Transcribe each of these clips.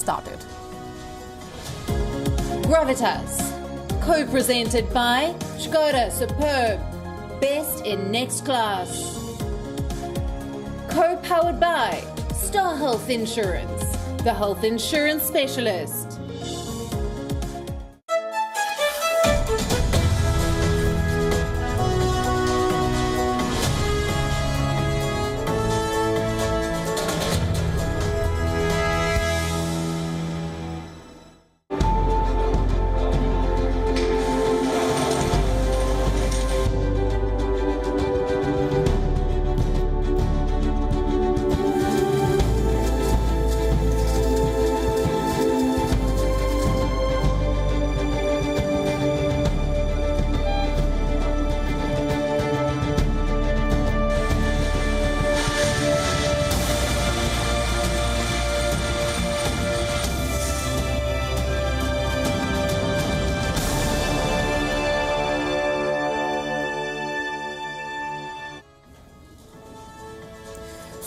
started. Gravitas, co-presented by Skoda Superb, best in next class. Co-powered by Star Health Insurance, the health insurance specialist.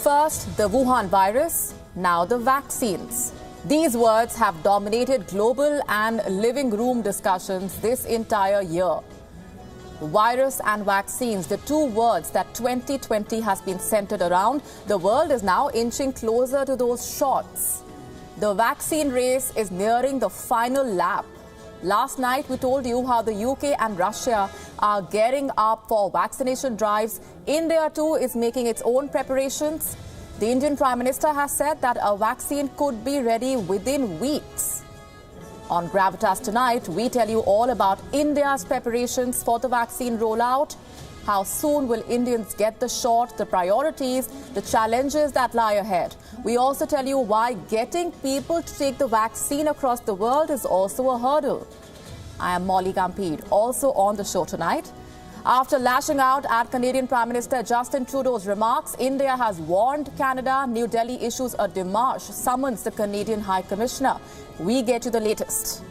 First, the Wuhan virus, now the vaccines. These words have dominated global and living room discussions this entire year. Virus and vaccines, the two words that 2020 has been centered around, the world is now inching closer to those shots. The vaccine race is nearing the final lap. Last night, we told you how the UK and Russia are gearing up for vaccination drives. India, too, is making its own preparations. The Indian Prime Minister has said that a vaccine could be ready within weeks. On Gravitas tonight, we tell you all about India's preparations for the vaccine rollout. How soon will Indians get the shot, the priorities, the challenges that lie ahead. We also tell you why getting people to take the vaccine across the world is also a hurdle. I am Molly Gampede, also on the show tonight. After lashing out at Canadian Prime Minister Justin Trudeau's remarks, India has warned Canada. New Delhi issues a démarche, summons the Canadian High Commissioner. We get you the latest.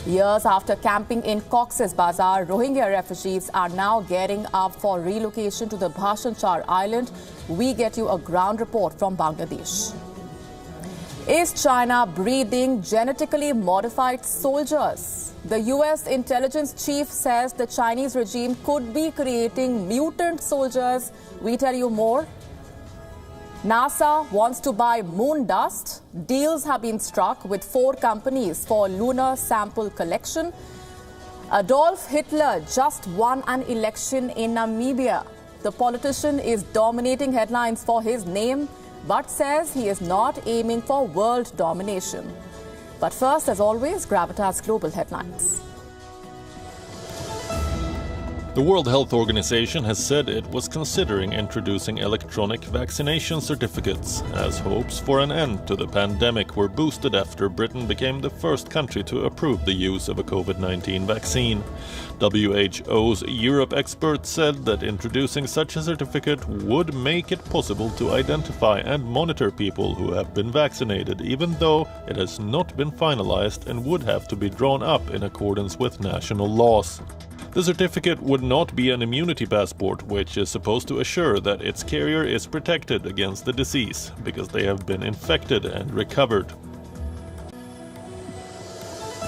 Years after camping in Cox's Bazar, Rohingya refugees are now gearing up for relocation to the Bhashan Char Island. We get you a ground report from Bangladesh. Is China breeding genetically modified soldiers? The US intelligence chief says the Chinese regime could be creating mutant soldiers. We tell you more. NASA wants to buy moon dust. Deals have been struck with 4 companies for lunar sample collection. Adolf Hitler just won an election in Namibia. The politician is dominating headlines for his name, but says he is not aiming for world domination. But first, as always, Gravitas Global Headlines. The World Health Organization has said it was considering introducing electronic vaccination certificates as hopes for an end to the pandemic were boosted after Britain became the first country to approve the use of a COVID-19 vaccine. WHO's Europe expert said that introducing such a certificate would make it possible to identify and monitor people who have been vaccinated, even though it has not been finalized and would have to be drawn up in accordance with national laws. The certificate would not be an immunity passport, which is supposed to assure that its carrier is protected against the disease because they have been infected and recovered.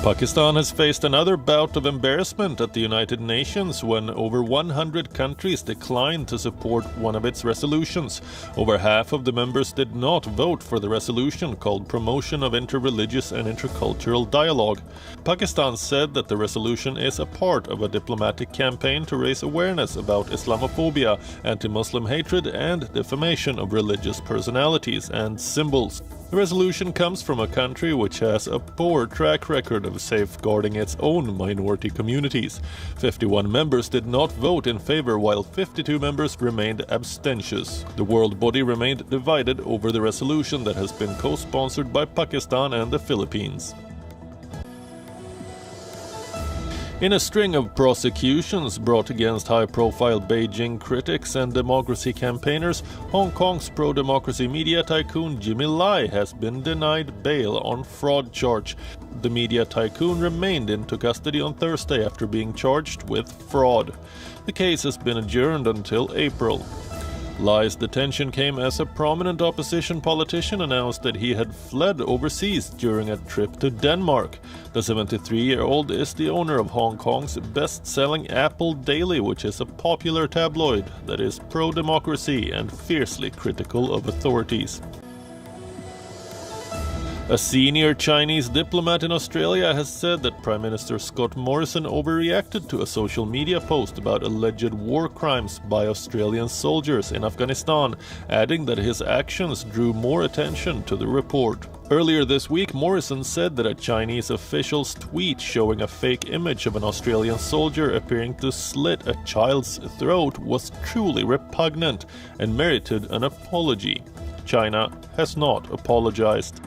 Pakistan has faced another bout of embarrassment at the United Nations when over 100 countries declined to support one of its resolutions. Over half of the members did not vote for the resolution called Promotion of Interreligious and Intercultural Dialogue. Pakistan said that the resolution is a part of a diplomatic campaign to raise awareness about Islamophobia, anti-Muslim hatred, and defamation of religious personalities and symbols. The resolution comes from a country which has a poor track record of safeguarding its own minority communities. 51 members did not vote in favor, while 52 members remained abstentious. The world body remained divided over the resolution that has been co-sponsored by Pakistan and the Philippines. In a string of prosecutions brought against high-profile Beijing critics and democracy campaigners, Hong Kong's pro-democracy media tycoon Jimmy Lai has been denied bail on fraud charge. The media tycoon remained into custody on Thursday after being charged with fraud. The case has been adjourned until April. Lai's detention came as a prominent opposition politician announced that he had fled overseas during a trip to Denmark. The 73-year-old is the owner of Hong Kong's best-selling Apple Daily, which is a popular tabloid that is pro-democracy and fiercely critical of authorities. A senior Chinese diplomat in Australia has said that Prime Minister Scott Morrison overreacted to a social media post about alleged war crimes by Australian soldiers in Afghanistan, adding that his actions drew more attention to the report. Earlier this week, Morrison said that a Chinese official's tweet showing a fake image of an Australian soldier appearing to slit a child's throat was truly repugnant and merited an apology. China has not apologized.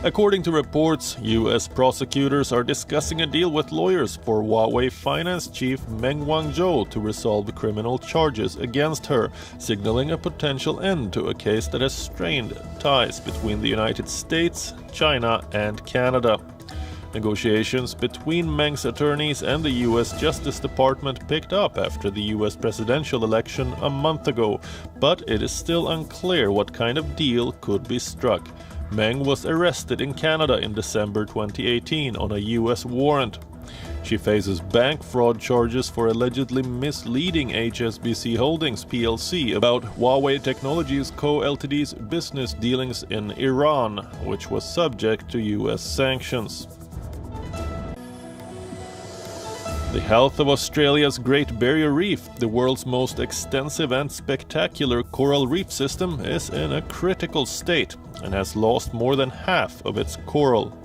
According to reports, U.S. prosecutors are discussing a deal with lawyers for Huawei finance chief Meng Wanzhou to resolve criminal charges against her, signaling a potential end to a case that has strained ties between the United States, China, and Canada. Negotiations between Meng's attorneys and the U.S. Justice Department picked up after the U.S. presidential election a month ago, but it is still unclear what kind of deal could be struck. Meng was arrested in Canada in December 2018 on a U.S. warrant. She faces bank fraud charges for allegedly misleading HSBC Holdings plc about Huawei Technologies Co. Ltd's business dealings in Iran, which was subject to U.S. sanctions. The health of Australia's Great Barrier Reef, the world's most extensive and spectacular coral reef system, is in a critical state and has lost more than half of its coral.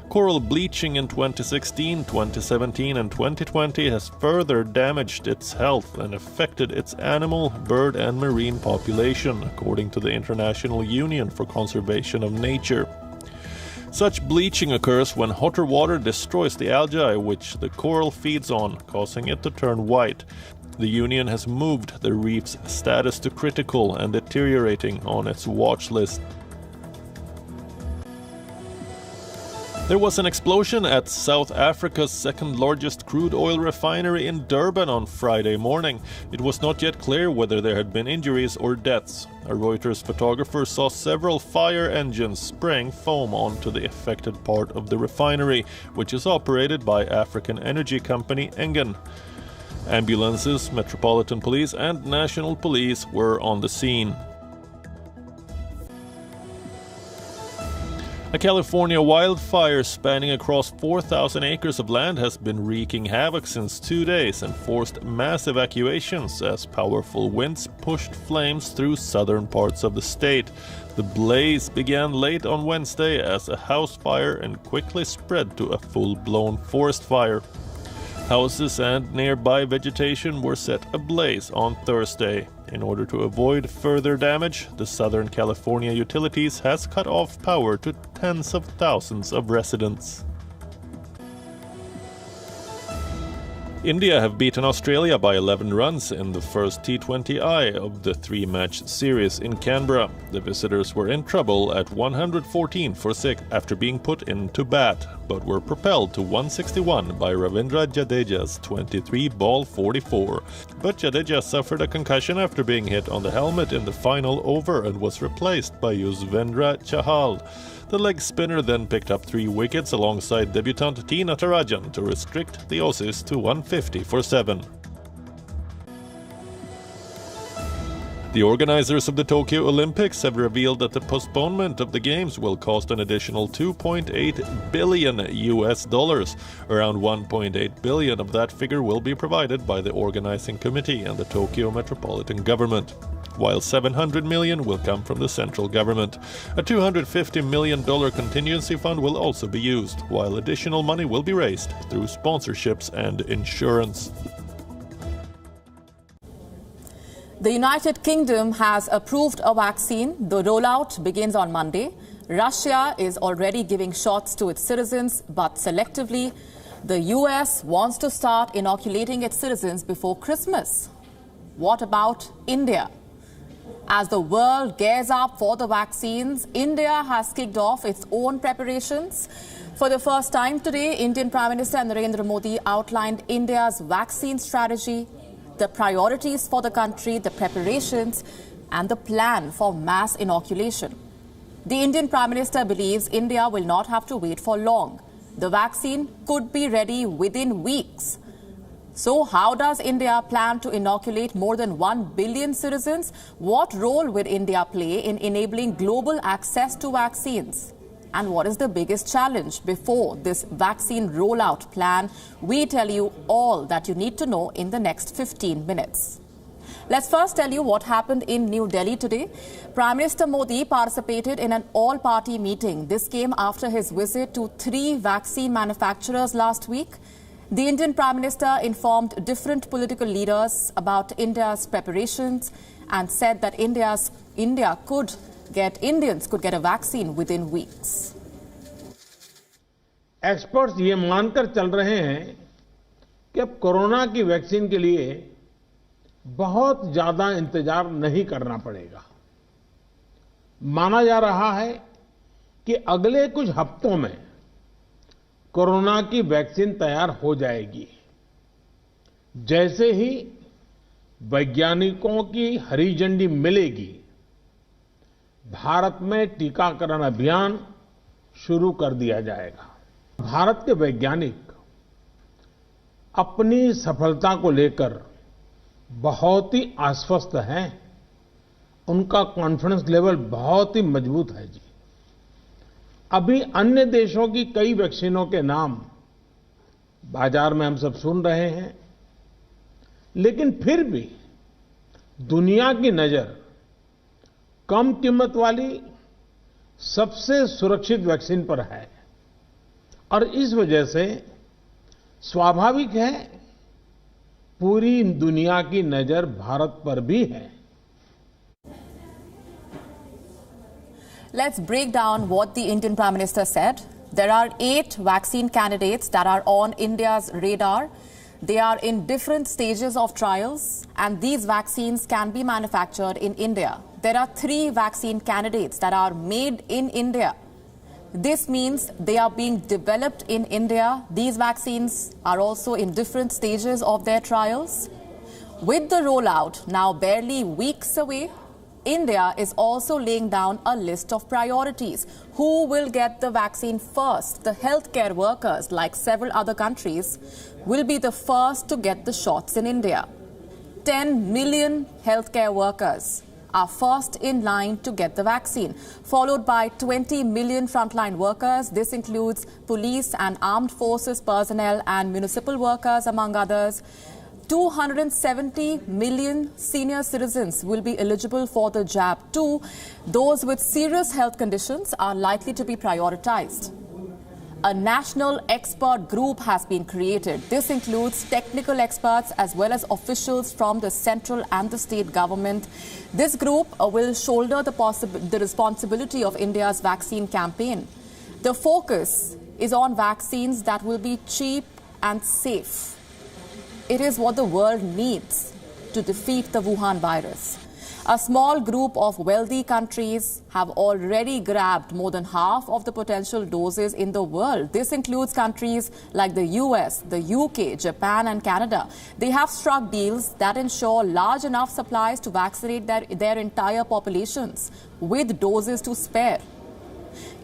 Coral bleaching in 2016, 2017 and 2020 has further damaged its health and affected its animal, bird and marine population, according to the International Union for Conservation of Nature. Such bleaching occurs when hotter water destroys the algae which the coral feeds on, causing it to turn white. The Union has moved the reef's status to critical and deteriorating on its watch list. There was an explosion at South Africa's second-largest crude oil refinery in Durban on Friday morning. It was not yet clear whether there had been injuries or deaths. A Reuters photographer saw several fire engines spraying foam onto the affected part of the refinery, which is operated by African energy company Engen. Ambulances, Metropolitan Police and National Police were on the scene. A California wildfire spanning across 4,000 acres of land has been wreaking havoc since 2 days and forced mass evacuations as powerful winds pushed flames through southern parts of the state. The blaze began late on Wednesday as a house fire and quickly spread to a full-blown forest fire. Houses and nearby vegetation were set ablaze on Thursday. In order to avoid further damage, the Southern California Utilities has cut off power to tens of thousands of residents. India have beaten Australia by 11 runs in the first T20I of the three-match series in Canberra. The visitors were in trouble at 114 for 6 after being put into bat, but were propelled to 161 by Ravindra Jadeja's 23-ball 44. But Jadeja suffered a concussion after being hit on the helmet in the final over and was replaced by Yuzvendra Chahal. The leg spinner then picked up 3 wickets alongside debutant T. Natarajan to restrict the Aussies to 150 for 7. The organizers of the Tokyo Olympics have revealed that the postponement of the Games will cost an additional $2.8 billion. Around $1.8 billion of that figure will be provided by the organizing committee and the Tokyo Metropolitan Government, while $700 million will come from the central government. A $250 million contingency fund will also be used, while additional money will be raised through sponsorships and insurance. The United Kingdom has approved a vaccine. The rollout begins on Monday. Russia is already giving shots to its citizens, but selectively. The US wants to start inoculating its citizens before Christmas. What about India? As the world gears up for the vaccines, India has kicked off its own preparations. For the first time today, Indian Prime Minister Narendra Modi outlined India's vaccine strategy. the priorities for the country, the preparations, and the plan for mass inoculation. The Indian Prime Minister believes India will not have to wait for long. The vaccine could be ready within weeks. So how does India plan to inoculate more than 1 billion citizens? What role will India play in enabling global access to vaccines? And what is the biggest challenge before this vaccine rollout plan? We tell you all that you need to know in the next 15 minutes. Let's first tell you what happened in New Delhi today. Prime Minister Modi participated in an all-party meeting. This came after his visit to 3 vaccine manufacturers last week. The Indian Prime Minister informed different political leaders about India's preparations and said that Indians could get a vaccine within weeks. Experts ये मानकर चल रहे हैं कि अब corona की vaccine के लिए बहुत ज्यादा इंतजार नहीं करना पड़ेगा। माना जा रहा है कि अगले कुछ हफ्तों में कोरोना की वैक्सीन तैयार हो जाएगी। जैसे ही वैज्ञानिकों की हरी झंडी मिलेगी, भारत में टीकाकरण अभियान शुरू कर दिया जाएगा। भारत के वैज्ञानिक अपनी सफलता को लेकर बहुत ही आश्वस्त हैं। उनका कॉन्फिडेंस लेवल बहुत ही मजबूत है जी। अभी अन्य देशों की कई वैक्सीनों के नाम बाजार में हम सब सुन रहे हैं, लेकिन फिर भी दुनिया की नजर कम कीमत वाली सबसे सुरक्षित वैक्सीन पर है और इस वजह से स्वाभाविक है पूरी दुनिया की नजर भारत पर भी है। Let's break down what the Indian Prime Minister said. There are 8 vaccine candidates that are on India's radar. They are in different stages of trials, and these vaccines can be manufactured in India. There are 3 vaccine candidates that are made in India. This means they are being developed in India. These vaccines are also in different stages of their trials. With the rollout now barely weeks away, India is also laying down a list of priorities. Who will get the vaccine first? The healthcare workers, like several other countries, will be the first to get the shots in India. 10 million healthcare workers are first in line to get the vaccine, followed by 20 million frontline workers. This includes police and armed forces personnel and municipal workers, among others. 270 million senior citizens will be eligible for the jab too. Those with serious health conditions are likely to be prioritized. A national expert group has been created. This includes technical experts as well as officials from the central and the state government. This group will shoulder the responsibility of India's vaccine campaign. The focus is on vaccines that will be cheap and safe. It is what the world needs to defeat the Wuhan virus. A small group of wealthy countries have already grabbed more than half of the potential doses in the world. This includes countries like the US, the UK, Japan and Canada. They have struck deals that ensure large enough supplies to vaccinate their entire populations with doses to spare.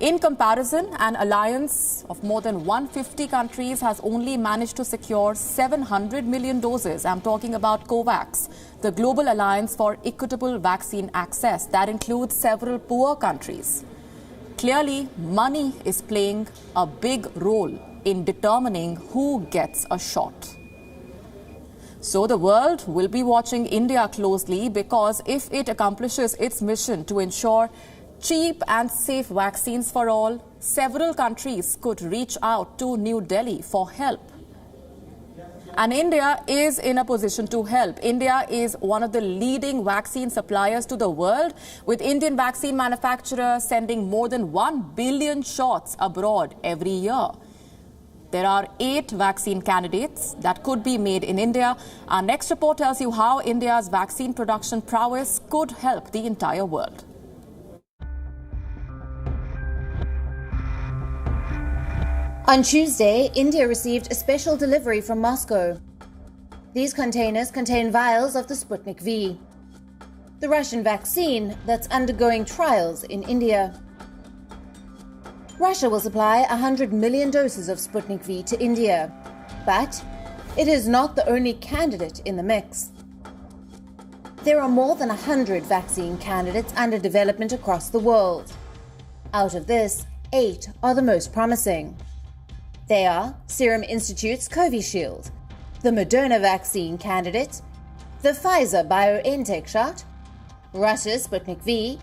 In comparison, an alliance of more than 150 countries has only managed to secure 700 million doses. I'm talking about COVAX, the Global Alliance for Equitable Vaccine Access that includes several poor countries. Clearly, money is playing a big role in determining who gets a shot. So the world will be watching India closely, because if it accomplishes its mission to ensure cheap and safe vaccines for all, several countries could reach out to New Delhi for help. And India is in a position to help. India is one of the leading vaccine suppliers to the world, with Indian vaccine manufacturers sending more than 1 billion shots abroad every year. There are 8 vaccine candidates that could be made in India. Our next report tells you how India's vaccine production prowess could help the entire world. On Tuesday, India received a special delivery from Moscow. These containers contain vials of the Sputnik V, the Russian vaccine that's undergoing trials in India. Russia will supply 100 million doses of Sputnik V to India, but it is not the only candidate in the mix. There are more than 100 vaccine candidates under development across the world. Out of this, 8 are the most promising. They are Serum Institute's Covishield, the Moderna vaccine candidate, the Pfizer BioNTech shot, Russia's Sputnik V,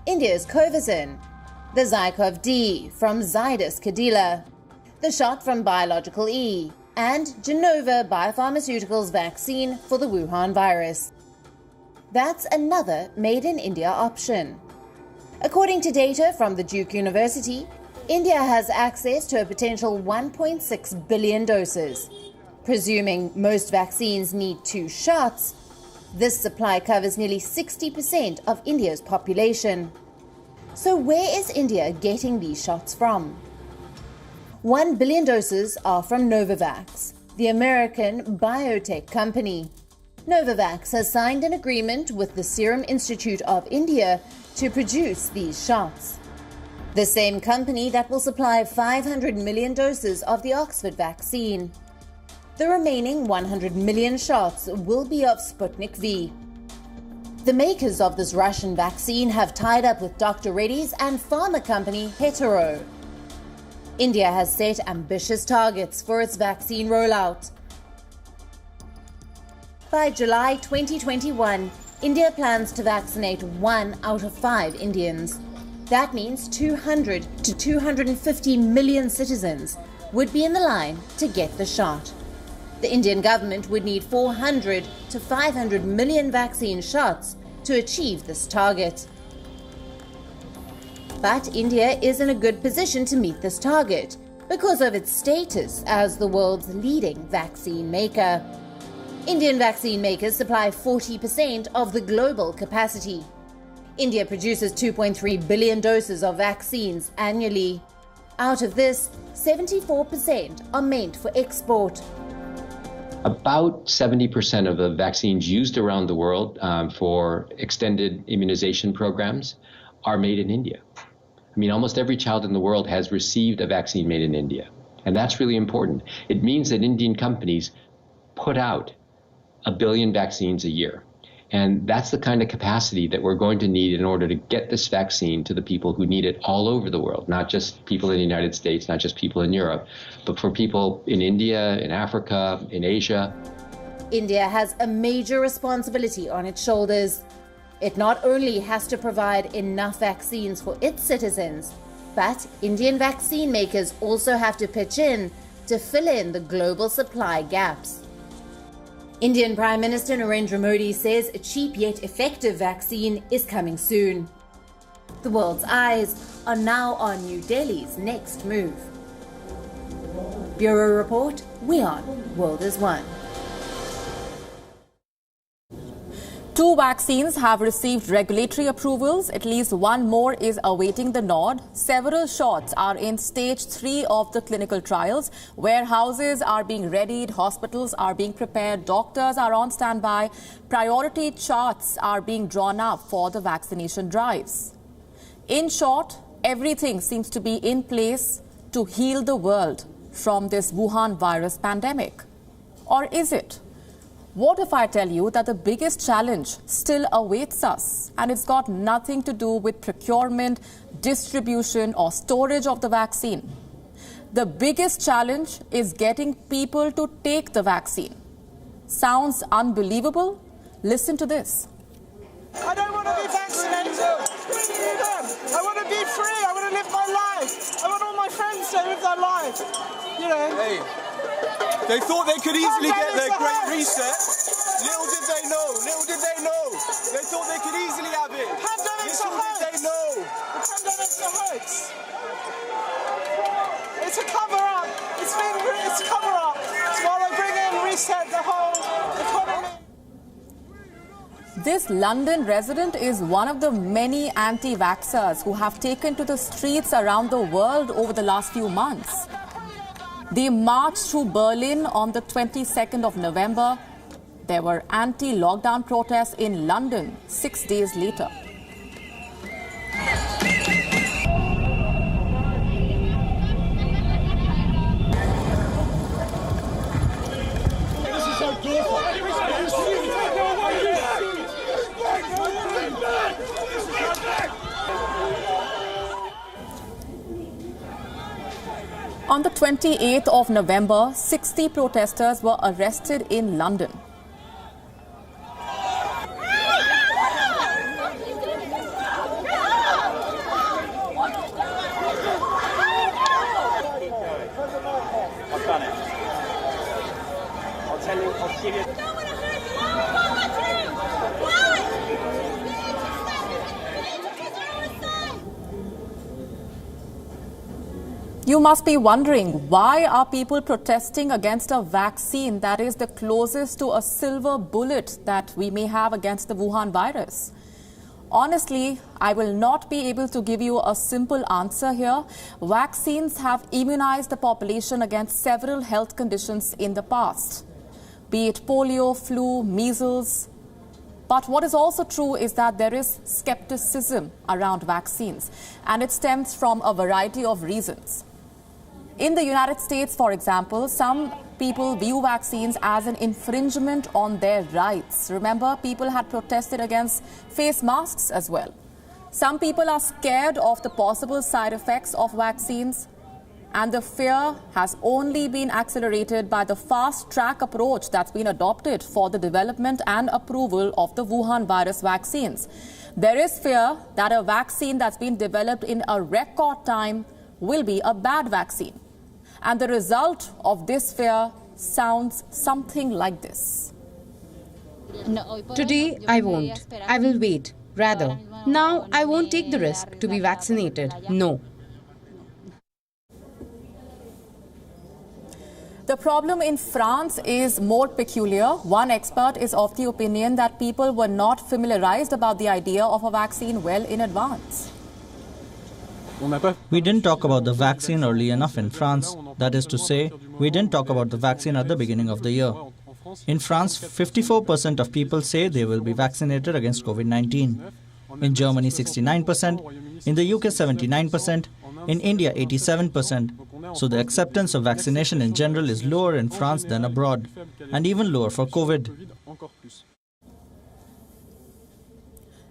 India's Covaxin, the Zycov-D from Zydus Cadila, the shot from Biological E, and Genova Biopharmaceuticals vaccine for the Wuhan virus. That's another made-in-India option. According to data from the Duke University, India has access to a potential 1.6 billion doses. Presuming most vaccines need 2 shots, this supply covers nearly 60% of India's population. So where is India getting these shots from? 1 billion doses are from Novavax, the American biotech company. Novavax has signed an agreement with the Serum Institute of India to produce these shots. The same company that will supply 500 million doses of the Oxford vaccine. The remaining 100 million shots will be of Sputnik V. The makers of this Russian vaccine have tied up with Dr. Reddy's and pharma company Hetero. India has set ambitious targets for its vaccine rollout. By July 2021, India plans to vaccinate 1 out of 5 Indians. That means 200 to 250 million citizens would be in the line to get the shot. The Indian government would need 400 to 500 million vaccine shots to achieve this target. But India is in a good position to meet this target because of its status as the world's leading vaccine maker. Indian vaccine makers supply 40% of the global capacity. India produces 2.3 billion doses of vaccines annually. Out of this, 74% are meant for export. About 70% of the vaccines used around the world for extended immunization programs are made in India. I mean, almost every child in the world has received a vaccine made in India. And that's really important. It means that Indian companies put out 1 billion vaccines a year. And that's the kind of capacity that we're going to need in order to get this vaccine to the people who need it all over the world, not just people in the United States, not just people in Europe, but for people in India, in Africa, in Asia. India has a major responsibility on its shoulders. It not only has to provide enough vaccines for its citizens, but Indian vaccine makers also have to pitch in to fill in the global supply gaps. Indian Prime Minister Narendra Modi says a cheap yet effective vaccine is coming soon. The world's eyes are now on New Delhi's next move. Bureau Report, WION World is One. 2 vaccines have received regulatory approvals. At least 1 more is awaiting the nod. Several shots are in stage 3 of the clinical trials. Warehouses are being readied, hospitals are being prepared, doctors are on standby. Priority charts are being drawn up for the vaccination drives. In short, everything seems to be in place to heal the world from this Wuhan virus pandemic. Or is it? What if I tell you that the biggest challenge still awaits us, and it's got nothing to do with procurement, distribution or storage of the vaccine? The biggest challenge is getting people to take the vaccine. Sounds unbelievable? Listen to this. I don't want to be vaccinated. I want to be free. I want to live my life. I want all my friends to live their life. You know. Hey. They thought they could easily get their great reset. Little did they know. They thought they could easily have it. Pandemic's a hoax. Did they know. The pandemic's a hoax. It's a cover-up. It's a cover-up. It's while they bring in reset the whole economy. This London resident is one of the many anti-vaxxers who have taken to the streets around the world over the last few months. They marched through Berlin on the 22nd of November, There were anti-lockdown protests in London 6 days later. On the 28th of November, 60 protesters were arrested in London. You must be wondering, why are people protesting against a vaccine that is the closest to a silver bullet that we may have against the Wuhan virus? Honestly, I will not be able to give you a simple answer here. Vaccines have immunized the population against several health conditions in the past, be it polio, flu, measles. But what is also true is that there is skepticism around vaccines, and it stems from a variety of reasons. In the United States, for example, some people view vaccines as an infringement on their rights. Remember, people had protested against face masks as well. Some people are scared of the possible side effects of vaccines, and the fear has only been accelerated by the fast-track approach that's been adopted for the development and approval of the Wuhan virus vaccines. There is fear that a vaccine that's been developed in a record time will be a bad vaccine. And the result of this fear sounds something like this. Today, I won't. I will wait. Rather, now I won't take the risk to be vaccinated. No. The problem in France is more peculiar. One expert is of the opinion that people were not familiarized about the idea of a vaccine well in advance. We didn't talk about the vaccine early enough in France. That is to say, we didn't talk about the vaccine at the beginning of the year. In France, 54% of people say they will be vaccinated against COVID-19. In Germany, 69%. In the UK, 79%. In India, 87%. So the acceptance of vaccination in general is lower in France than abroad, and even lower for COVID.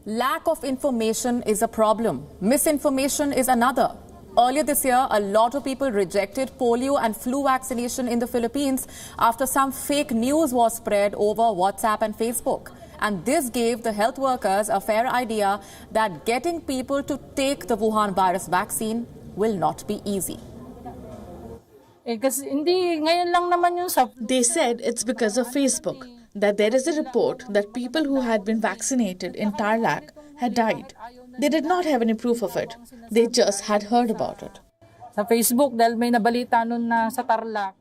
Lack of information is a problem. Misinformation is another. Earlier this year, a lot of people rejected polio and flu vaccination in the Philippines after some fake news was spread over WhatsApp and Facebook. And this gave the health workers a fair idea that getting people to take the Wuhan virus vaccine will not be easy. They said it's because of Facebook, that there is a report that people who had been vaccinated in Tarlac had died. They did not have any proof of it. They just had heard about it. Sa Facebook, dahil may nabalita nun na sa Tarlac.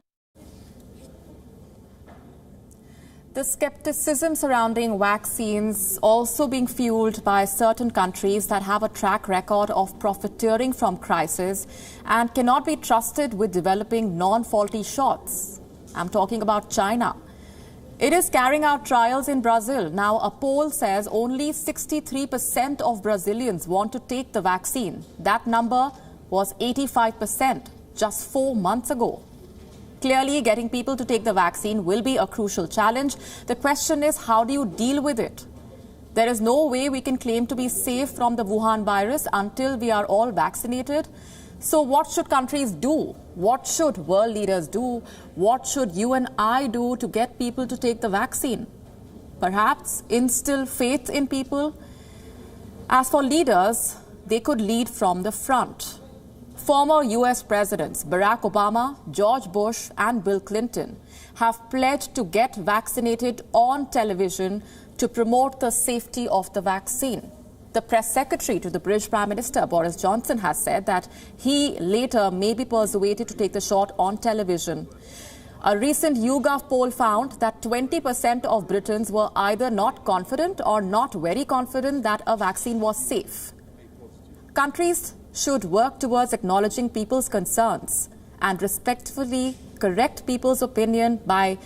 The skepticism surrounding vaccines also being fueled by certain countries that have a track record of profiteering from crisis and cannot be trusted with developing non-faulty shots. I'm talking about China. It is carrying out trials in Brazil. Now, a poll says only 63% of Brazilians want to take the vaccine. That number was 85% just 4 months ago. Clearly, getting people to take the vaccine will be a crucial challenge. The question is, how do you deal with it? There is no way we can claim to be safe from the Wuhan virus until we are all vaccinated. So what should countries do? What should world leaders do? What should you and I do to get people to take the vaccine? Perhaps instill faith in people? As for leaders, they could lead from the front. Former US presidents Barack Obama, George Bush and Bill Clinton have pledged to get vaccinated on television to promote the safety of the vaccine. The press secretary to the British Prime Minister, Boris Johnson, has said that he later may be persuaded to take the shot on television. A recent YouGov poll found that 20% of Britons were either not confident or not very confident that a vaccine was safe. Countries should work towards acknowledging people's concerns and respectfully correct people's opinion by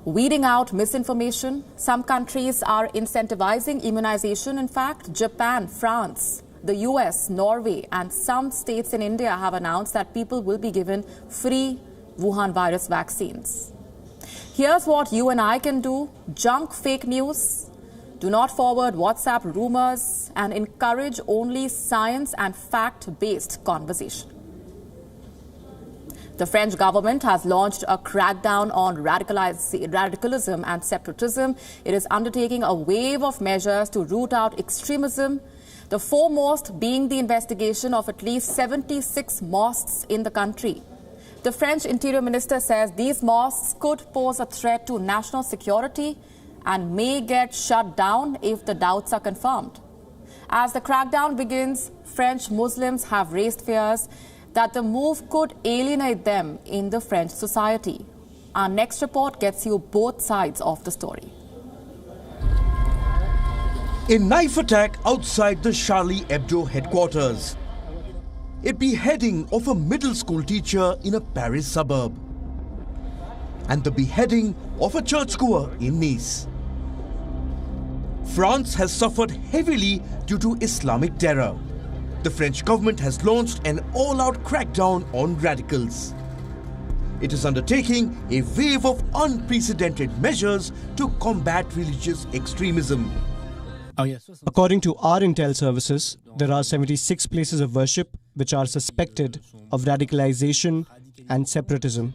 weeding out misinformation. Some countries are incentivizing immunization. In fact, Japan, France, the US, Norway, and some states in India have announced that people will be given free Wuhan virus vaccines. Here's what you and I can do. Junk fake news. Do not forward WhatsApp rumors and encourage only science and fact-based conversation. The French government has launched a crackdown on radicalism and separatism. It is undertaking a wave of measures to root out extremism, the foremost being the investigation of at least 76 mosques in the country. The French Interior Minister says these mosques could pose a threat to national security and may get shut down if the doubts are confirmed. As the crackdown begins, French Muslims have raised fears that the move could alienate them in the French society. Our next report gets you both sides of the story. A knife attack outside the Charlie Hebdo headquarters. A beheading of a middle school teacher in a Paris suburb. And the beheading of a churchgoer in Nice. France has suffered heavily due to Islamic terror. The French government has launched an all-out crackdown on radicals. It is undertaking a wave of unprecedented measures to combat religious extremism. According to our intel services, there are 76 places of worship which are suspected of radicalization and separatism.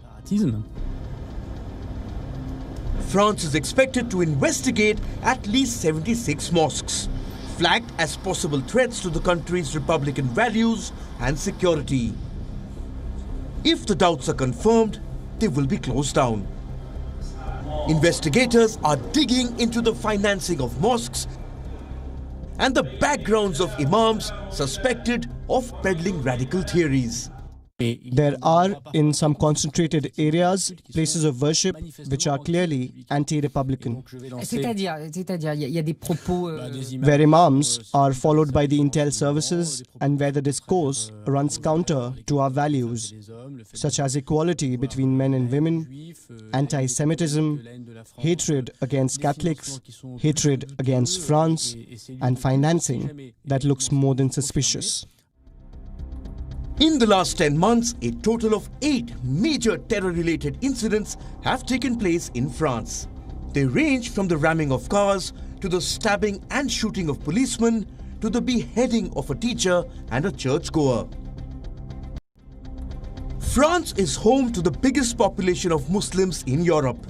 France is expected to investigate at least 76 mosques, flagged as possible threats to the country's republican values and security. If the doubts are confirmed, they will be closed down. Investigators are digging into the financing of mosques and the backgrounds of imams suspected of peddling radical theories. There are, in some concentrated areas, places of worship which are clearly anti-republican, where imams are followed by the intel services and where the discourse runs counter to our values, such as equality between men and women, anti-Semitism, hatred against Catholics, hatred against France, and financing that looks more than suspicious. In the last 10 months, a total of 8 major terror-related incidents have taken place in France. They range from the ramming of cars, to the stabbing and shooting of policemen, to the beheading of a teacher and a churchgoer. France is home to the biggest population of Muslims in Europe.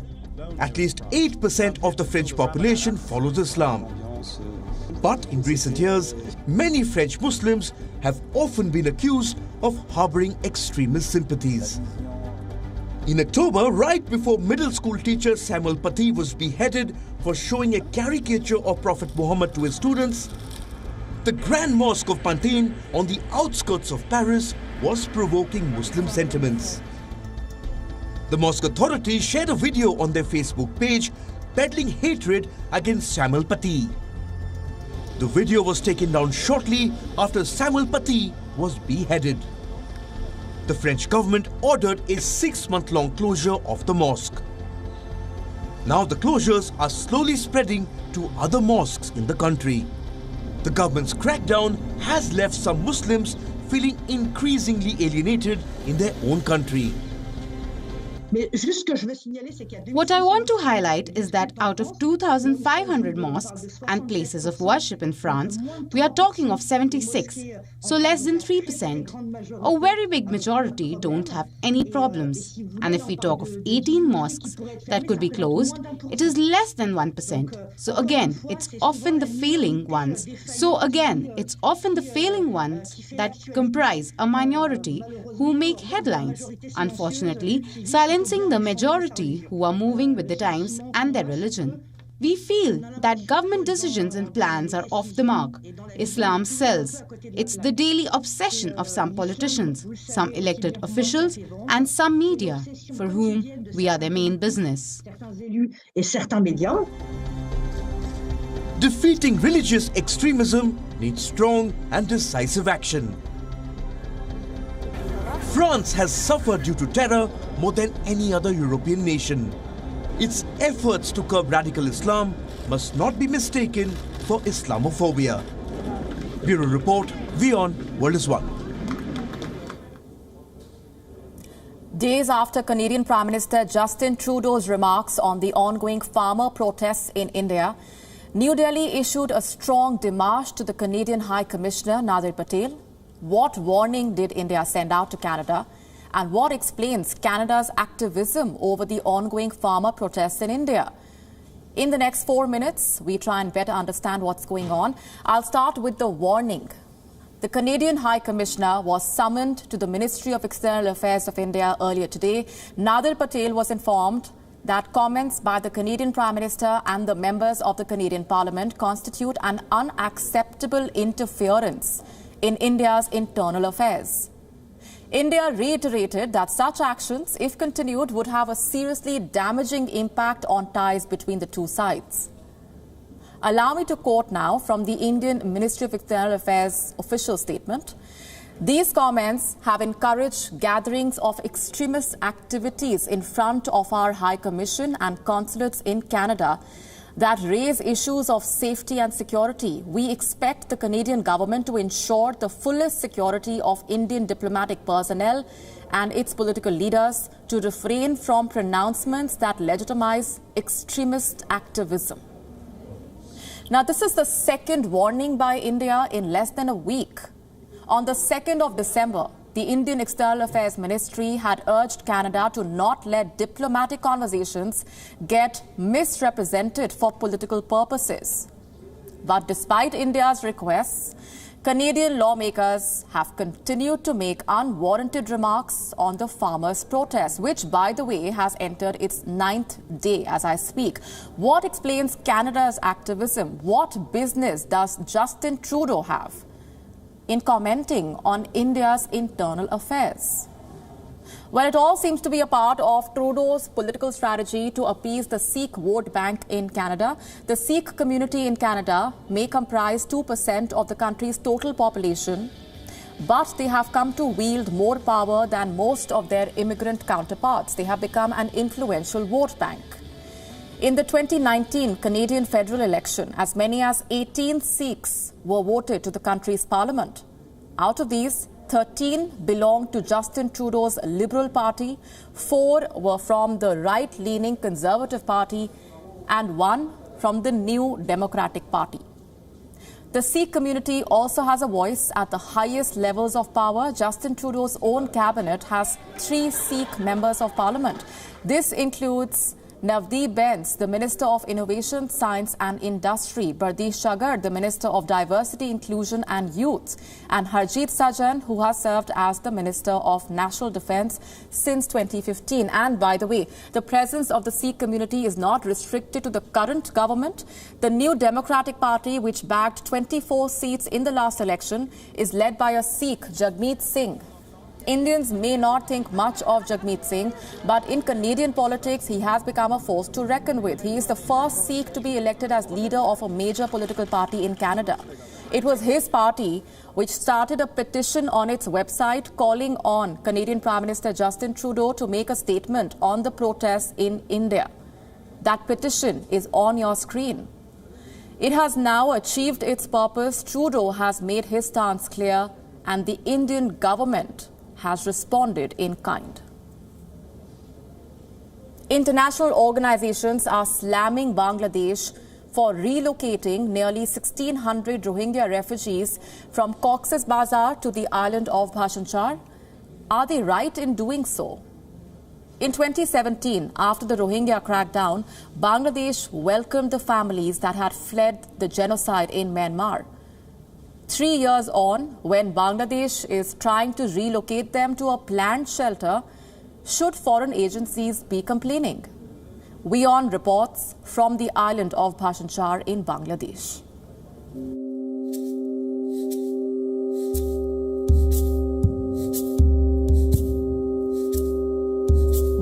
At least 8% of the French population follows Islam. But in recent years, many French Muslims have often been accused of harboring extremist sympathies. In October, right before middle school teacher Samuel Paty was beheaded for showing a caricature of Prophet Muhammad to his students, the Grand Mosque of Pantin on the outskirts of Paris was provoking Muslim sentiments. The mosque authorities shared a video on their Facebook page peddling hatred against Samuel Paty. The video was taken down shortly after Samuel Paty was beheaded. The French government ordered a 6-month-long closure of the mosque. Now the closures are slowly spreading to other mosques in the country. The government's crackdown has left some Muslims feeling increasingly alienated in their own country. What I want to highlight is that out of 2,500 mosques and places of worship in France, we are talking of 76, so less than 3%. A very big majority don't have any problems. And if we talk of 18 mosques that could be closed, it is less than 1%. So again, it's often the failing ones. That comprise a minority who make headlines. Unfortunately, silencing the majority who are moving with the times and their religion. We feel that government decisions and plans are off the mark. Islam sells. It's the daily obsession of some politicians, some elected officials, and some media, for whom we are their main business. Defeating religious extremism needs strong and decisive action. France has suffered due to terror more than any other European nation. its efforts to curb radical Islam must not be mistaken for Islamophobia. Bureau Report, WION World is One. Days after Canadian Prime Minister Justin Trudeau's remarks on the ongoing farmer protests in India, New Delhi issued a strong démarche to the Canadian High Commissioner Nadir Patel. What warning did India send out to Canada? And what explains Canada's activism over the ongoing farmer protests in India? In the next 4 minutes, we try and better understand what's going on. I'll start with the warning. The Canadian High Commissioner was summoned to the Ministry of External Affairs of India earlier today. Nadir Patel was informed that comments by the Canadian Prime Minister and the members of the Canadian Parliament constitute an unacceptable interference in India's internal affairs. India reiterated that such actions, if continued, would have a seriously damaging impact on ties between the two sides. Allow me to quote now from the Indian Ministry of External Affairs official statement. These comments have encouraged gatherings of extremist activities in front of our High Commission and consulates in Canada that raise issues of safety and security. We expect the Canadian government to ensure the fullest security of Indian diplomatic personnel and its political leaders to refrain from pronouncements that legitimize extremist activism. Now, this is the second warning by India in less than a week. On the 2nd of December, the Indian External Affairs Ministry had urged Canada to not let diplomatic conversations get misrepresented for political purposes. But despite India's requests, Canadian lawmakers have continued to make unwarranted remarks on the farmers' protest, which, by the way, has entered its 9th day as I speak. What explains Canada's activism? What business does Justin Trudeau have in commenting on India's internal affairs? Well, it all seems to be a part of Trudeau's political strategy to appease the Sikh vote bank in Canada. The Sikh community in Canada may comprise 2% of the country's total population, but they have come to wield more power than most of their immigrant counterparts. They have become an influential vote bank. In the 2019 Canadian federal election, as many as 18 Sikhs were voted to the country's parliament. Out of these, 13 belonged to Justin Trudeau's Liberal Party, 4 were from the right-leaning Conservative Party, and 1 from the New Democratic Party. The Sikh community also has a voice at the highest levels of power. Justin Trudeau's own cabinet has 3 Sikh members of parliament. This includes Navdeep Bains, the Minister of Innovation, Science and Industry, Bardesh Shagar, the Minister of Diversity, Inclusion and Youth, and Harjeet Sajjan, who has served as the Minister of National Defence since 2015. And by the way, the presence of the Sikh community is not restricted to the current government. The New Democratic Party, which bagged 24 seats in the last election, is led by a Sikh, Jagmeet Singh. Indians may not think much of Jagmeet Singh, but in Canadian politics, he has become a force to reckon with. He is the first Sikh to be elected as leader of a major political party in Canada. It was his party which started a petition on its website calling on Canadian Prime Minister Justin Trudeau to make a statement on the protests in India. That petition is on your screen. It has now achieved its purpose. Trudeau has made his stance clear, and the Indian government has responded in kind. International organizations are slamming Bangladesh for relocating nearly 1,600 Rohingya refugees from Cox's Bazar to the island of Bhashan Char. Are they right in doing so? In 2017, after the Rohingya crackdown, Bangladesh welcomed the families that had fled the genocide in Myanmar. 3 years on, when Bangladesh is trying to relocate them to a planned shelter, should foreign agencies be complaining? WION reports from the island of Bhashan Char in Bangladesh.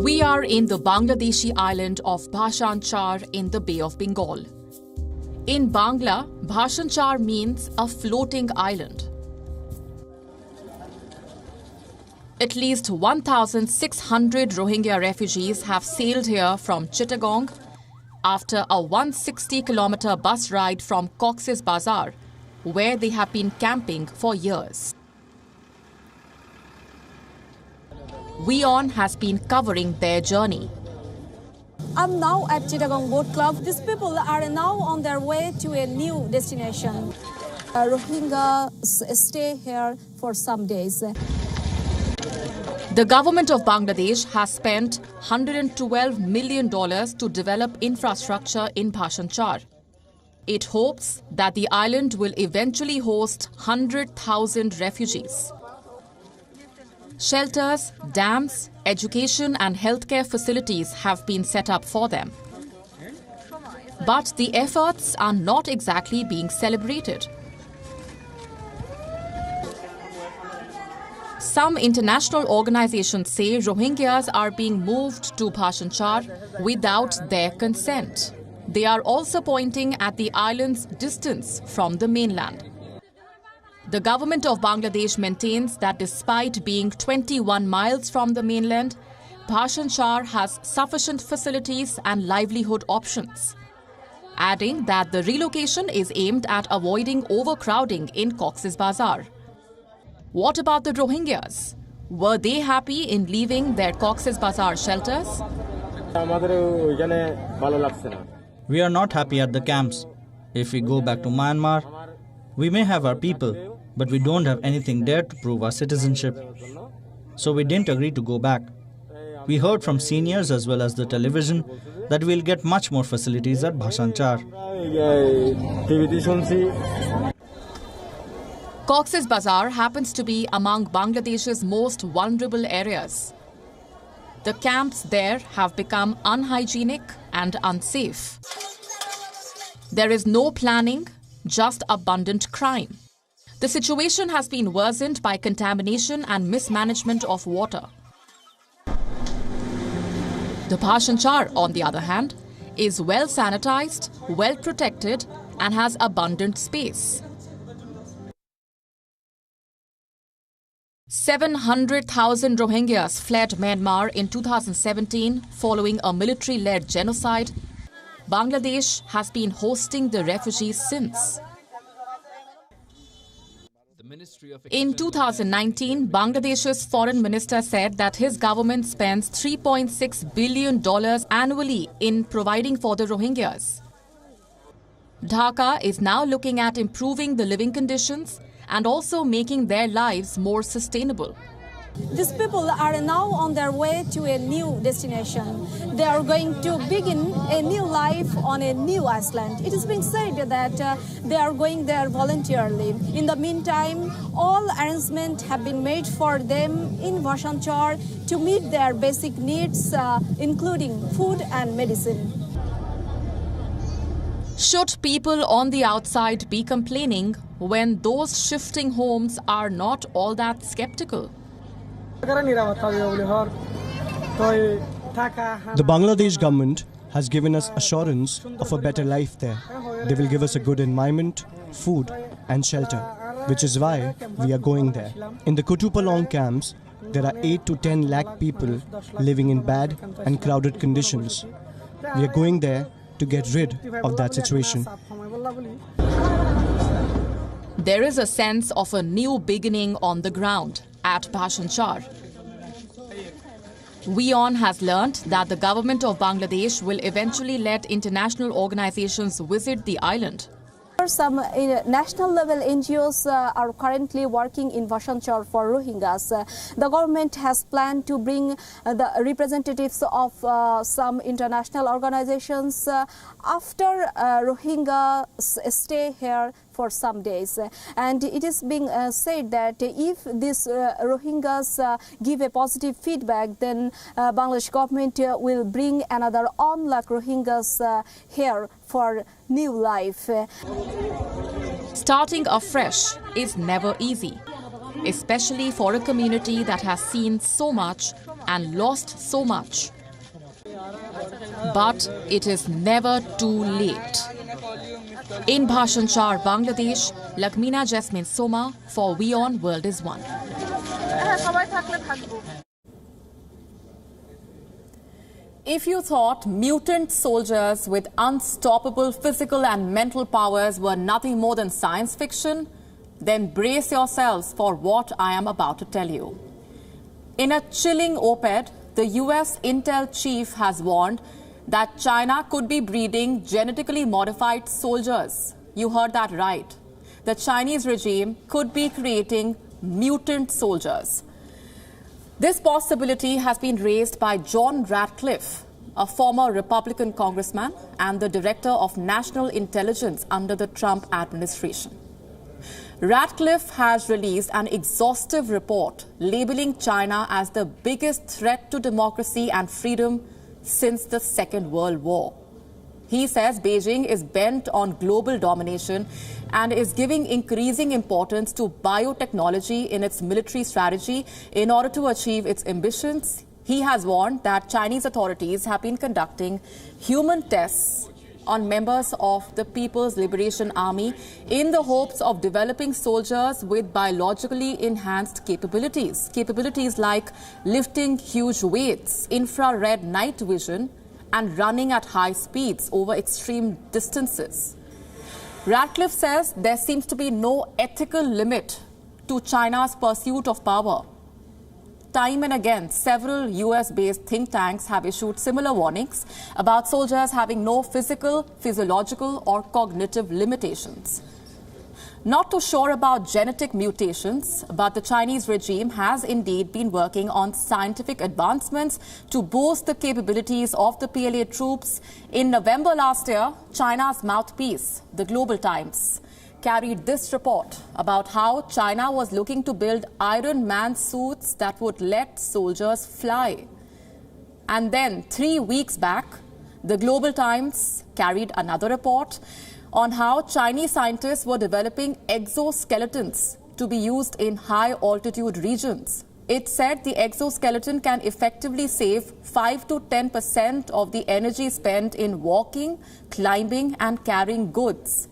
We are in the Bangladeshi island of Bhashan Char in the Bay of Bengal. In Bangla, Bhashan Char means a floating island. At least 1,600 Rohingya refugees have sailed here from Chittagong after a 160-kilometer bus ride from Cox's Bazar, where they have been camping for years. WION has been covering their journey. I'm now at Chittagong Boat Club. These people are now on their way to a new destination. Rohingyas stay here for some days. The government of Bangladesh has spent $112 million to develop infrastructure in Bhashan Char. It hopes that the island will eventually host 100,000 refugees. Shelters, dams, education and healthcare facilities have been set up for them. But the efforts are not exactly being celebrated. Some international organizations say Rohingyas are being moved to Bhashan Char without their consent. They are also pointing at the island's distance from the mainland. The government of Bangladesh maintains that despite being 21 miles from the mainland, Bhashan Char has sufficient facilities and livelihood options, adding that the relocation is aimed at avoiding overcrowding in Cox's Bazar. What about the Rohingyas? Were they happy in leaving their Cox's Bazar shelters? We are not happy at the camps. If we go back to Myanmar, we may have our people, but we don't have anything there to prove our citizenship. So we didn't agree to go back. We heard from seniors as well as the television that we'll get much more facilities at Bhashan Char. Cox's Bazar happens to be among Bangladesh's most vulnerable areas. The camps there have become unhygienic and unsafe. There is no planning, just abundant crime. The situation has been worsened by contamination and mismanagement of water. The Bhashan Char, on the other hand, is well sanitized, well protected and has abundant space. 700,000 Rohingyas fled Myanmar in 2017 following a military-led genocide. Bangladesh has been hosting the refugees since. In 2019, Bangladesh's foreign minister said that his government spends $3.6 billion annually in providing for the Rohingyas. Dhaka is now looking at improving the living conditions and also making their lives more sustainable. These people are now on their way to a new destination. They are going to begin a new life on a new Iceland. It is being said that they are going there voluntarily. In the meantime, all arrangements have been made for them in Bhashan Char to meet their basic needs, including food and medicine. Should people on the outside be complaining when those shifting homes are not all that skeptical? The Bangladesh government has given us assurance of a better life there. They will give us a good environment, food and shelter, which is why we are going there. In the Kutupalong camps, there are 8 to 10 lakh people living in bad and crowded conditions. We are going there to get rid of that situation. There is a sense of a new beginning on the ground at Bhashan Char. WION has learnt that the government of Bangladesh will eventually let international organizations visit the island. Some national level NGOs are currently working in Bhashan Char for Rohingyas. The government has planned to bring the representatives of some international organizations after Rohingyas stay here for some days. And it is being said that if these Rohingyas give a positive feedback, then Bangladesh government will bring another 1 lakh Rohingyas here for new life. Starting afresh is never easy, especially for a community that has seen so much and lost so much. But it is never too late. In Bhashan Char, Bangladesh, Lakmina Jasmine Soma for WION World is One. If you thought mutant soldiers with unstoppable physical and mental powers were nothing more than science fiction, then brace yourselves for what I am about to tell you. In a chilling op-ed, the US intel chief has warned that China could be breeding genetically modified soldiers. You heard that right. The Chinese regime could be creating mutant soldiers. This possibility has been raised by John Ratcliffe, a former Republican congressman and the director of national intelligence under the Trump administration. Ratcliffe has released an exhaustive report labeling China as the biggest threat to democracy and freedom since the Second World War. He says Beijing is bent on global domination and is giving increasing importance to biotechnology in its military strategy in order to achieve its ambitions. He has warned that Chinese authorities have been conducting human tests on members of the People's Liberation Army in the hopes of developing soldiers with biologically enhanced capabilities. Capabilities like lifting huge weights, infrared night vision, and running at high speeds over extreme distances. Ratcliffe says there seems to be no ethical limit to China's pursuit of power. Time and again, several US-based think tanks have issued similar warnings about soldiers having no physical, physiological, or cognitive limitations. Not too sure about genetic mutations, but the Chinese regime has indeed been working on scientific advancements to boost the capabilities of the PLA troops. In November last year, China's mouthpiece, the Global Times, carried this report about how China was looking to build Iron Man suits that would let soldiers fly. And then 3 weeks back, the Global Times carried another report on how Chinese scientists were developing exoskeletons to be used in high-altitude regions. It said the exoskeleton can effectively save 5 to 10% of the energy spent in walking, climbing, and carrying goods.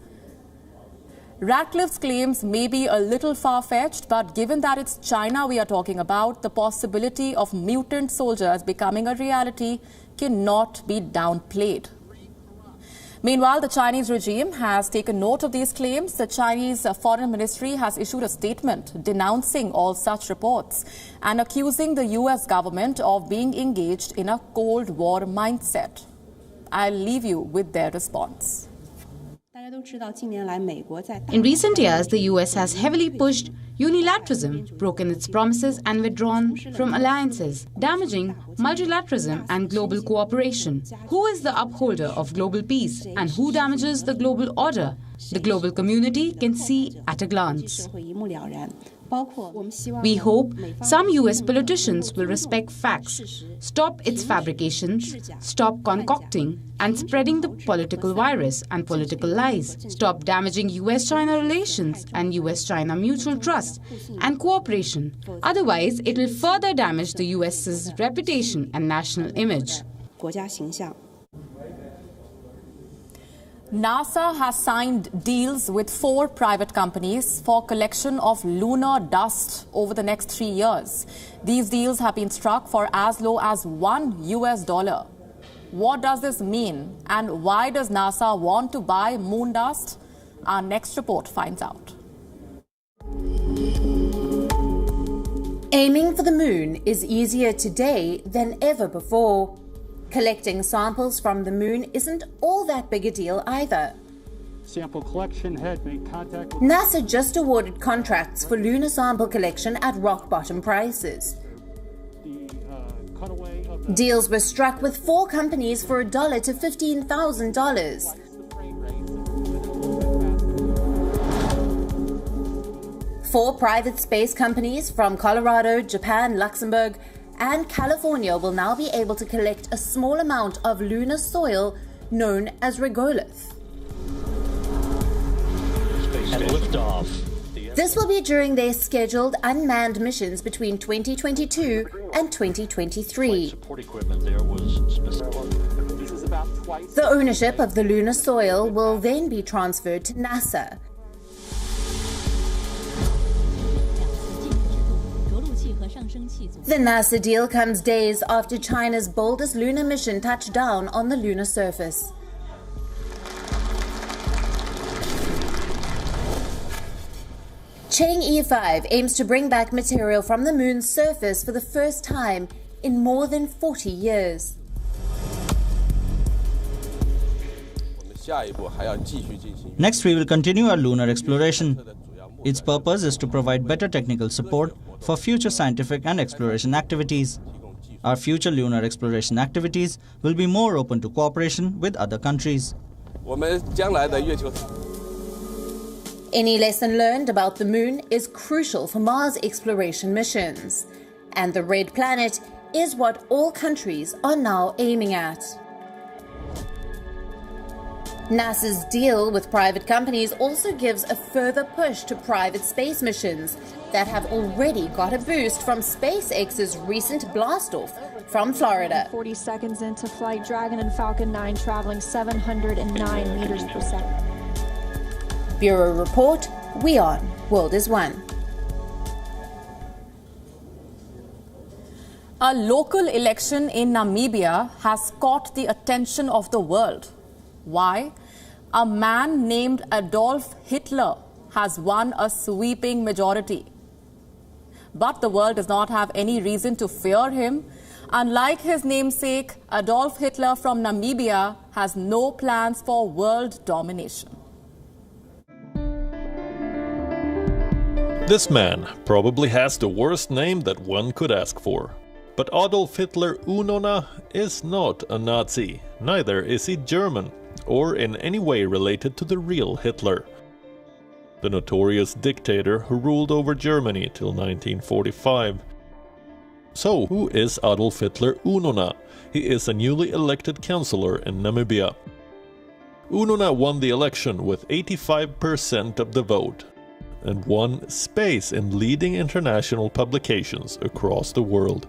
Ratcliffe's claims may be a little far-fetched, but given that it's China we are talking about, the possibility of mutant soldiers becoming a reality cannot be downplayed. Meanwhile, the Chinese regime has taken note of these claims. The Chinese Foreign Ministry has issued a statement denouncing all such reports and accusing the US government of being engaged in a Cold War mindset. I'll leave you with their response. In recent years, the US has heavily pushed unilateralism, broken its promises and withdrawn from alliances, damaging multilateralism and global cooperation. Who is the upholder of global peace and who damages the global order? The global community can see at a glance. We hope some US politicians will respect facts, stop its fabrications, stop concocting and spreading the political virus and political lies, stop damaging US-China relations and US-China mutual trust and cooperation. Otherwise, it will further damage the US's reputation and national image. NASA has signed deals with 4 private companies for collection of lunar dust over the next 3 years. These deals have been struck for as low as $1. What does this mean, and why does NASA want to buy moon dust? Our next report finds out. Aiming for the moon is easier today than ever before. Collecting samples from the moon isn't all that big a deal either. Sample collection had made contact with NASA just awarded contracts for lunar sample collection at rock-bottom prices. Deals were struck with 4 companies for $1 to $15,000. Four private space companies from Colorado, Japan, Luxembourg, and California will now be able to collect a small amount of lunar soil known as regolith. And liftoff. This will be during their scheduled unmanned missions between 2022 and 2023. The ownership of the lunar soil will then be transferred to NASA. The NASA deal comes days after China's boldest lunar mission touched down on the lunar surface. Chang'e 5 aims to bring back material from the moon's surface for the first time in more than 40 years. Next, we will continue our lunar exploration. Its purpose is to provide better technical support for future scientific and exploration activities. Our future lunar exploration activities will be more open to cooperation with other countries. Any lesson learned about the moon is crucial for Mars exploration missions. And the red planet is what all countries are now aiming at. NASA's deal with private companies also gives a further push to private space missions that have already got a boost from SpaceX's recent blastoff from Florida. 40 seconds into flight, Dragon and Falcon 9 traveling 709 meters per second. Bureau Report, WION, World is One. A local election in Namibia has caught the attention of the world. Why? A man named Adolf Hitler has won a sweeping majority. But the world does not have any reason to fear him. Unlike his namesake, Adolf Hitler from Namibia has no plans for world domination. This man probably has the worst name that one could ask for. But Adolf Hitler Unona is not a Nazi, neither is he German, or in any way related to the real Hitler, the notorious dictator who ruled over Germany till 1945. So, who is Adolf Hitler Unona? He is a newly elected councillor in Namibia. Unona won the election with 85% of the vote, and won space in leading international publications across the world.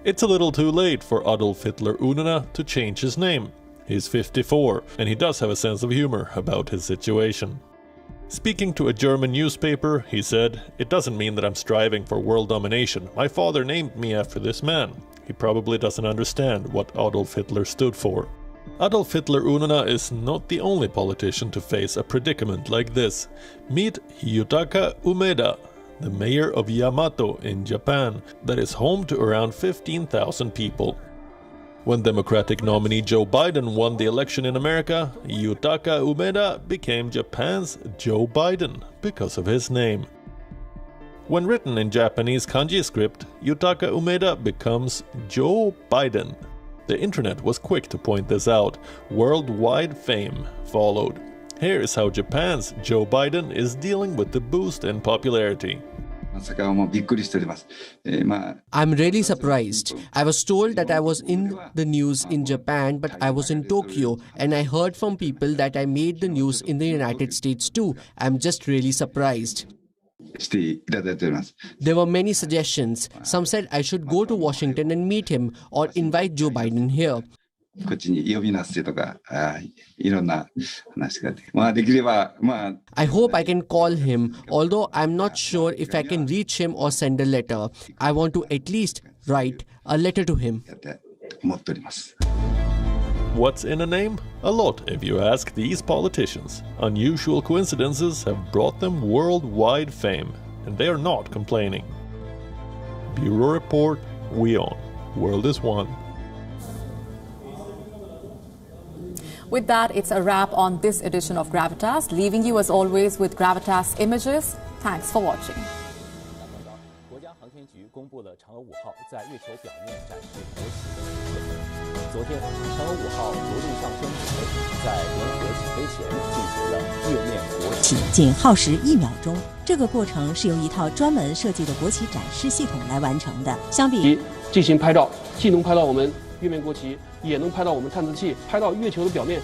It's a little too late for Adolf Hitler Unona to change his name. He's 54, and he does have a sense of humor about his situation. Speaking to a German newspaper, he said, "It doesn't mean that I'm striving for world domination. My father named me after this man. He probably doesn't understand what Adolf Hitler stood for." Adolf Hitler Unona is not the only politician to face a predicament like this. Meet Yutaka Umeda, the mayor of Yamato in Japan, that is home to around 15,000 people. When Democratic nominee Joe Biden won the election in America, Yutaka Umeda became Japan's Joe Biden because of his name. When written in Japanese kanji script, Yutaka Umeda becomes Joe Biden. The internet was quick to point this out. Worldwide fame followed. Here is how Japan's Joe Biden is dealing with the boost in popularity. I'm really surprised. I was told that I was in the news in Japan, but I was in Tokyo, and I heard from people that I made the news in the United States too. I'm just really surprised. There were many suggestions. Some said I should go to Washington and meet him or invite Joe Biden here. I hope I can call him, although I'm not sure if I can reach him or send a letter. I want to at least write a letter to him. What's in a name? A lot, if you ask these politicians. Unusual coincidences have brought them worldwide fame, and they are not complaining. Bureau Report, WION. World is One. With that, it's a wrap on this edition of Gravitas, leaving you as always with Gravitas Images. Thanks for watching.仅耗时1秒钟。这个过程是由一套专门设计的国旗展示系统来完成的。相比进行拍照，既能拍到我们月面国旗，也能拍到我们探测器，拍到月球的表面。